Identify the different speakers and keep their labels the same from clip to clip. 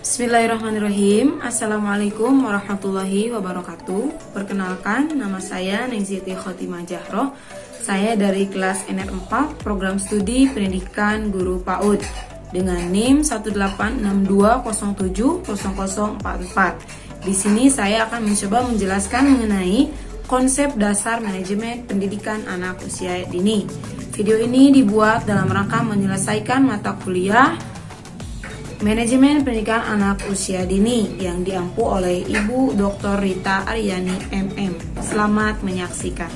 Speaker 1: Bismillahirrahmanirrahim. Assalamualaikum warahmatullahi wabarakatuh. Perkenalkan, nama saya Nengziti Khotimah Jahroh. Saya dari kelas NR4 Program Studi Pendidikan Guru PAUD dengan NIM 18620700044. Di sini saya akan mencoba menjelaskan mengenai konsep dasar manajemen pendidikan anak usia dini. Video ini dibuat dalam rangka menyelesaikan mata kuliah Manajemen Pendidikan Anak Usia Dini yang diampu oleh Ibu Dr. Rita Aryani MM. Selamat menyaksikan.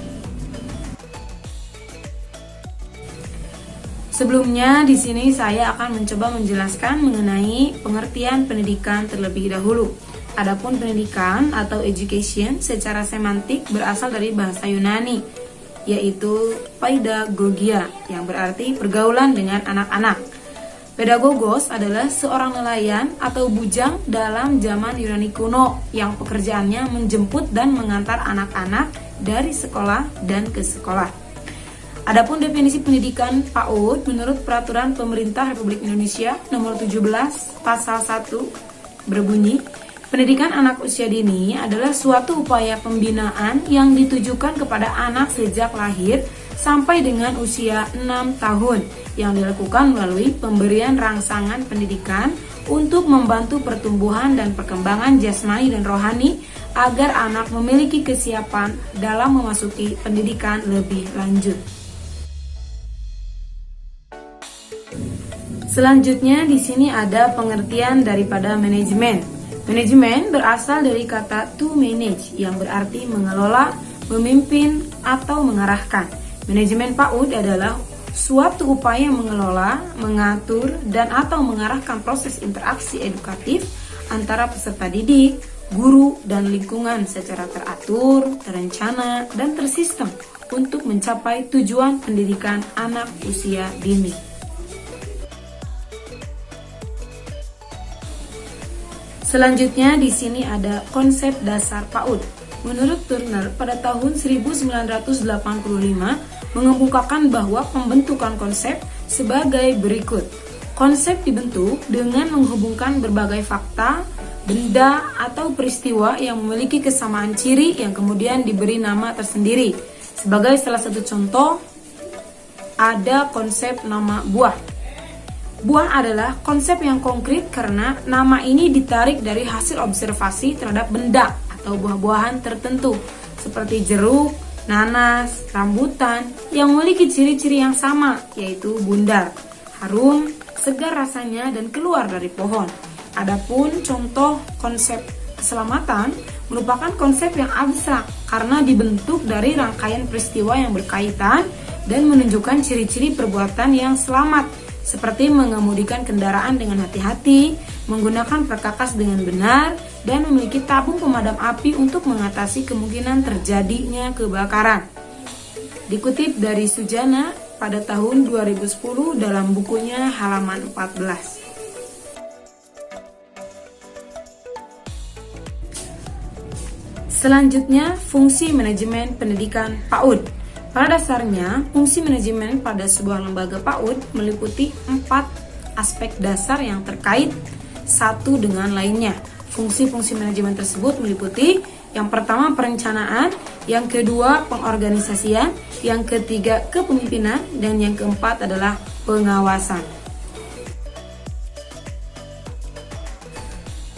Speaker 1: Sebelumnya di sini saya akan mencoba menjelaskan mengenai pengertian pendidikan terlebih dahulu. Adapun pendidikan atau education secara semantik berasal dari bahasa Yunani, yaitu pedagogia yang berarti pergaulan dengan anak-anak. Pedagogos adalah seorang nelayan atau bujang dalam zaman Yunani kuno yang pekerjaannya menjemput dan mengantar anak-anak dari sekolah dan ke sekolah. Adapun definisi pendidikan PAUD menurut Peraturan Pemerintah Republik Indonesia Nomor 17 Pasal 1 berbunyi, pendidikan anak usia dini adalah suatu upaya pembinaan yang ditujukan kepada anak sejak lahir sampai dengan usia 6 tahun yang dilakukan melalui pemberian rangsangan pendidikan untuk membantu pertumbuhan dan perkembangan jasmani dan rohani agar anak memiliki kesiapan dalam memasuki pendidikan lebih lanjut. Selanjutnya di sini ada pengertian daripada manajemen. Manajemen berasal dari kata to manage yang berarti mengelola, memimpin, atau mengarahkan. Manajemen PAUD adalah suatu upaya mengelola, mengatur, dan atau mengarahkan proses interaksi edukatif antara peserta didik, guru, dan lingkungan secara teratur, terencana, dan tersistem untuk mencapai tujuan pendidikan anak usia dini. Selanjutnya di sini ada konsep dasar PAUD. Menurut Turner, pada tahun 1985 mengemukakan bahwa pembentukan konsep sebagai berikut. Konsep dibentuk dengan menghubungkan berbagai fakta, benda, atau peristiwa yang memiliki kesamaan ciri yang kemudian diberi nama tersendiri. Sebagai salah satu contoh, ada konsep nama buah. Buah adalah konsep yang konkret karena nama ini ditarik dari hasil observasi terhadap benda atau buah-buahan tertentu seperti jeruk, nanas, rambutan yang memiliki ciri-ciri yang sama, yaitu bundar, harum, segar rasanya, dan keluar dari pohon. Adapun contoh konsep keselamatan merupakan konsep yang abstrak karena dibentuk dari rangkaian peristiwa yang berkaitan dan menunjukkan ciri-ciri perbuatan yang selamat, seperti mengemudikan kendaraan dengan hati-hati, menggunakan perkakas dengan benar, dan memiliki tabung pemadam api untuk mengatasi kemungkinan terjadinya kebakaran. Dikutip dari Sujana pada tahun 2010 dalam bukunya halaman 14. Selanjutnya, fungsi manajemen pendidikan PAUD. Pada dasarnya, fungsi manajemen pada sebuah lembaga PAUD meliputi 4 aspek dasar yang terkait satu dengan lainnya. Fungsi-fungsi manajemen tersebut meliputi yang pertama perencanaan, yang kedua pengorganisasian, yang ketiga kepemimpinan, dan yang keempat adalah pengawasan.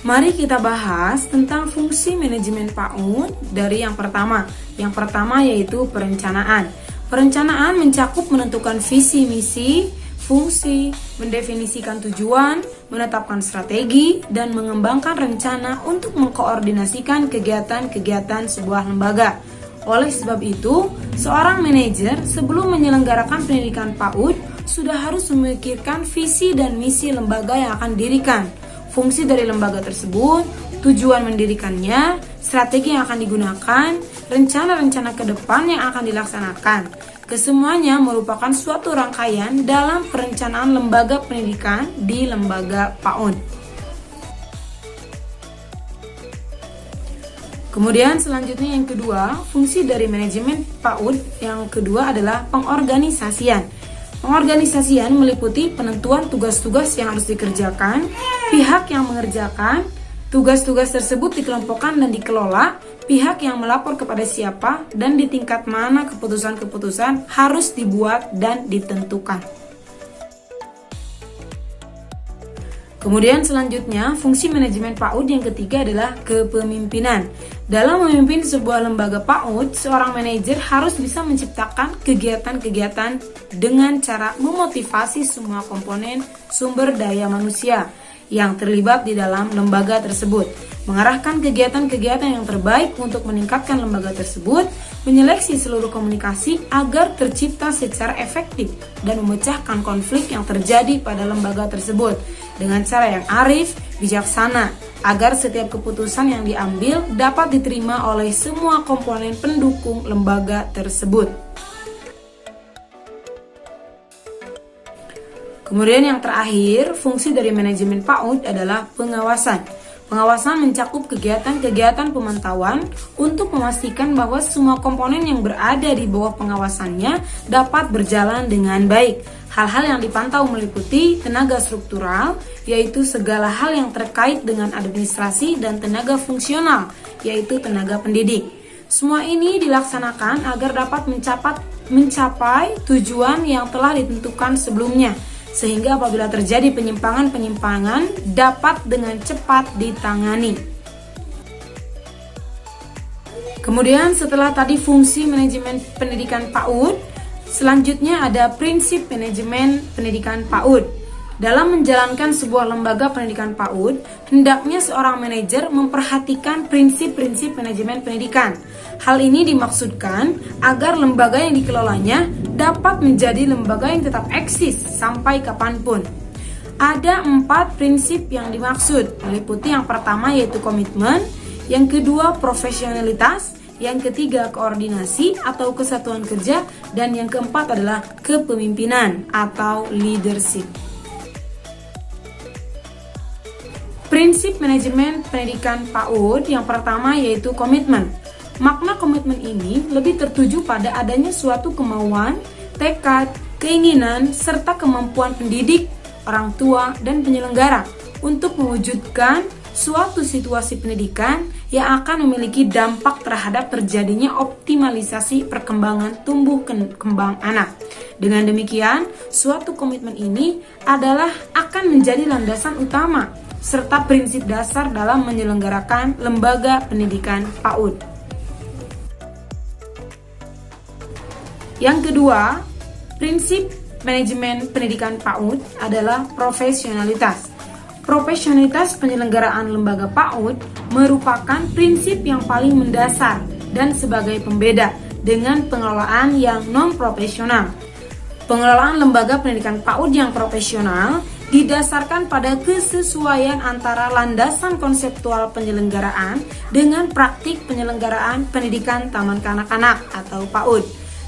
Speaker 1: Mari kita bahas tentang fungsi manajemen PAUD dari yang pertama. Yang pertama yaitu perencanaan. Perencanaan mencakup menentukan visi misi, fungsi, mendefinisikan tujuan, menetapkan strategi, dan mengembangkan rencana untuk mengkoordinasikan kegiatan-kegiatan sebuah lembaga. Oleh sebab itu, seorang manajer sebelum menyelenggarakan pendidikan PAUD sudah harus memikirkan visi dan misi lembaga yang akan didirikan, fungsi dari lembaga tersebut, tujuan mendirikannya, strategi yang akan digunakan, rencana-rencana ke depan yang akan dilaksanakan. Kesemuanya merupakan suatu rangkaian dalam perencanaan lembaga pendidikan di lembaga PAUD. Kemudian selanjutnya yang kedua, fungsi dari manajemen PAUD yang kedua adalah pengorganisasian. Pengorganisasian meliputi penentuan tugas-tugas yang harus dikerjakan, pihak yang mengerjakan, tugas-tugas tersebut dikelompokkan dan dikelola, pihak yang melapor kepada siapa, dan di tingkat mana keputusan-keputusan harus dibuat dan ditentukan. Kemudian selanjutnya, fungsi manajemen PAUD yang ketiga adalah kepemimpinan. Dalam memimpin sebuah lembaga PAUD, seorang manajer harus bisa menciptakan kegiatan-kegiatan dengan cara memotivasi semua komponen sumber daya manusia yang terlibat di dalam lembaga tersebut, mengarahkan kegiatan-kegiatan yang terbaik untuk meningkatkan lembaga tersebut, menyeleksi seluruh komunikasi agar tercipta secara efektif dan memecahkan konflik yang terjadi pada lembaga tersebut dengan cara yang arif, bijaksana, agar setiap keputusan yang diambil dapat diterima oleh semua komponen pendukung lembaga tersebut. Kemudian yang terakhir, fungsi dari manajemen PAUD adalah pengawasan. Pengawasan mencakup kegiatan-kegiatan pemantauan untuk memastikan bahwa semua komponen yang berada di bawah pengawasannya dapat berjalan dengan baik. Hal-hal yang dipantau meliputi tenaga struktural, yaitu segala hal yang terkait dengan administrasi, dan tenaga fungsional, yaitu tenaga pendidik. Semua ini dilaksanakan agar dapat mencapai tujuan yang telah ditentukan sebelumnya, sehingga apabila terjadi penyimpangan-penyimpangan dapat dengan cepat ditangani. Kemudian setelah tadi fungsi manajemen pendidikan PAUD, selanjutnya ada prinsip manajemen pendidikan PAUD. Dalam menjalankan sebuah lembaga pendidikan PAUD, hendaknya seorang manajer memperhatikan prinsip-prinsip manajemen pendidikan. Hal ini dimaksudkan agar lembaga yang dikelolanya dapat menjadi lembaga yang tetap eksis sampai kapanpun. Ada 4 prinsip yang dimaksud, meliputi yang pertama yaitu komitmen, yang kedua profesionalitas, yang ketiga koordinasi atau kesatuan kerja, dan yang keempat adalah kepemimpinan atau leadership. Prinsip manajemen pendidikan PAUD yang pertama yaitu komitmen. Makna komitmen ini lebih tertuju pada adanya suatu kemauan, tekad, keinginan, serta kemampuan pendidik, orang tua, dan penyelenggara untuk mewujudkan suatu situasi pendidikan yang akan memiliki dampak terhadap terjadinya optimalisasi perkembangan tumbuh kembang anak. Dengan demikian, suatu komitmen ini adalah akan menjadi landasan utama serta prinsip dasar dalam menyelenggarakan lembaga pendidikan PAUD. Yang kedua, prinsip manajemen pendidikan PAUD adalah profesionalitas. Profesionalitas penyelenggaraan lembaga PAUD merupakan prinsip yang paling mendasar dan sebagai pembeda dengan pengelolaan yang non-profesional. Pengelolaan lembaga pendidikan PAUD yang profesional didasarkan pada kesesuaian antara landasan konseptual penyelenggaraan dengan praktik penyelenggaraan pendidikan taman kanak-kanak atau PAUD.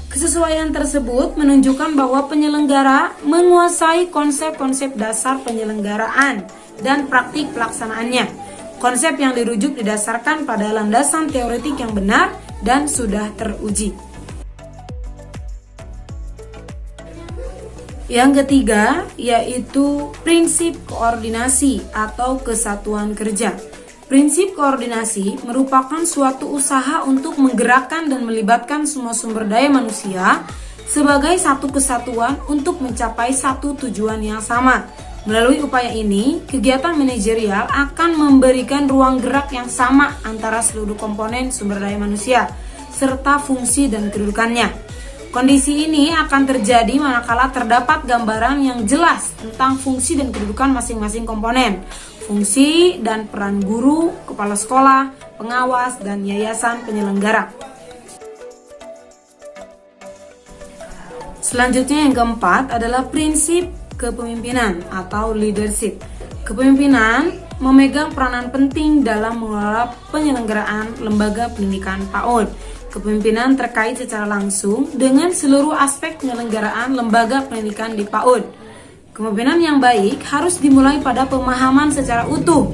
Speaker 1: Kesesuaian tersebut menunjukkan bahwa penyelenggara menguasai konsep-konsep dasar penyelenggaraan dan praktik pelaksanaannya. Konsep yang dirujuk didasarkan pada landasan teoretik yang benar dan sudah teruji. Yang ketiga yaitu prinsip koordinasi atau kesatuan kerja. Prinsip koordinasi merupakan suatu usaha untuk menggerakkan dan melibatkan semua sumber daya manusia sebagai satu kesatuan untuk mencapai satu tujuan yang sama. Melalui upaya ini, kegiatan manajerial akan memberikan ruang gerak yang sama antara seluruh komponen sumber daya manusia serta fungsi dan kedudukannya. Kondisi ini akan terjadi manakala terdapat gambaran yang jelas tentang fungsi dan kedudukan masing-masing komponen, fungsi dan peran guru, kepala sekolah, pengawas, dan yayasan penyelenggara. Selanjutnya yang keempat adalah prinsip kepemimpinan atau leadership. Kepemimpinan memegang peranan penting dalam mengelola penyelenggaraan lembaga pendidikan PAUD. Kepemimpinan terkait secara langsung dengan seluruh aspek penyelenggaraan lembaga pendidikan di PAUD. Kepemimpinan yang baik harus dimulai pada pemahaman secara utuh.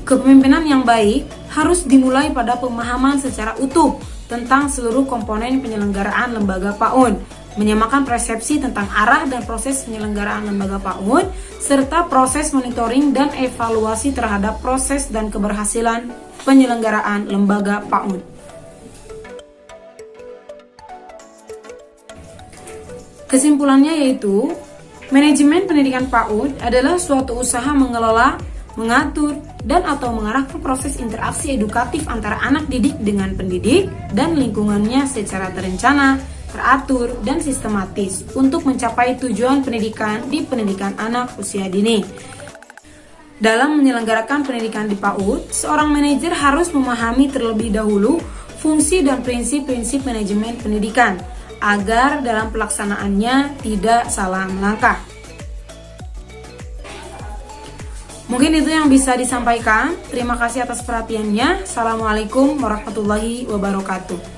Speaker 1: Kepemimpinan yang baik harus dimulai pada pemahaman secara utuh tentang seluruh komponen penyelenggaraan lembaga PAUD, menyamakan persepsi tentang arah dan proses penyelenggaraan lembaga PAUD, serta proses monitoring dan evaluasi terhadap proses dan keberhasilan penyelenggaraan lembaga PAUD. Kesimpulannya yaitu, manajemen pendidikan PAUD adalah suatu usaha mengelola, mengatur, dan atau mengarahkan proses interaksi edukatif antara anak didik dengan pendidik dan lingkungannya secara terencana, teratur, dan sistematis untuk mencapai tujuan pendidikan di pendidikan anak usia dini. Dalam menyelenggarakan pendidikan di PAUD, seorang manajer harus memahami terlebih dahulu fungsi dan prinsip-prinsip manajemen pendidikan agar dalam pelaksanaannya tidak salah melangkah. Mungkin itu yang bisa disampaikan. Terima kasih atas perhatiannya. Assalamualaikum warahmatullahi wabarakatuh.